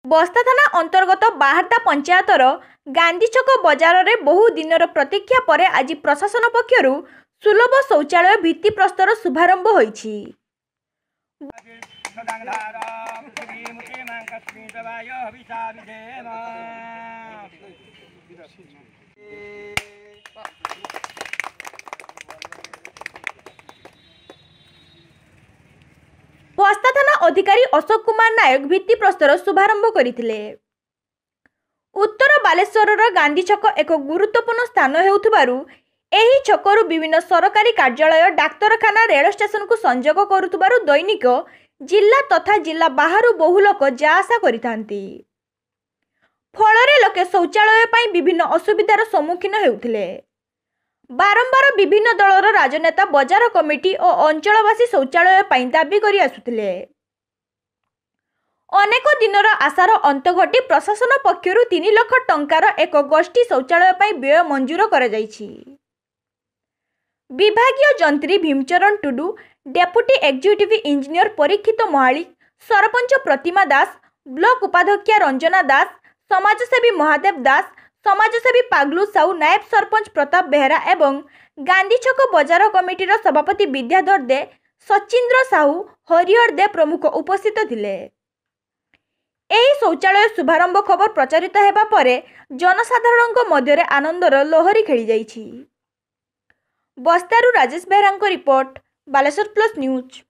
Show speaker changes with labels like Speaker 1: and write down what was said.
Speaker 1: बस्ता थाना अंतर्गत बाहारदा पंचायतर गांधी छक बजार में बहु दिनर प्रतीक्षा पर आज प्रशासन पक्षर सुलभ शौचालय भित्तिप्रस्तर शुभारंभ होईछि। बस्ता थाना अधिकारी अशोक कुमार नायक भित्तिप्रस्तर शुभारंभ करथिले। उत्तर बालेश्वर गांधी छक एक गुरुत्वपूर्ण स्थान हेउथबारु एही छकरु विभिन्न सरकारी कार्यालय डाक्तरखाना रेल स्टेशन को संजोग करुथबारु दैनिक जिला तथा जिला बाहरु बहु लोक जा आशा करिथांती। फलरे लोके शौचालय पाई विभिन्न असुविधार सम्मुखीन हेउथिले। बारंबार विभिन्न दलर राजनेता बजार कमिटी और अंचलवासी शौचालय पाई दाबी करि आसुथिले। अनेक दिनर आशार अंत घटी प्रशासन पक्षर 3 लाख टंकार एक गोष्ठी शौचालय पाई व्यय मंजूर करा जाइछि। विभागीय जंत्री Bhimcharan Tudu, deputy executive engineer Parikshit Mahalik, sarpanch Pratima Das, block उपाध्यक्ष रंजना दास, समाजसेवी महादेव दास, समाजसेवी पागलू साहू, नायब सरपंच प्रताप बेहरा एवं गांधी छक बजार कमिटीर सभापति विद्याधर दे, सचिंद्र साहू, हरिहर दे प्रमुख उपस्थित थिले। एही शौचालय शुभारंभ खबर प्रचारित हेबा परे जनसाधारण मध्य आनंदर लहरी खेली जाइछि। बस्तारू Rajesh Behera report, Baleswar plus news.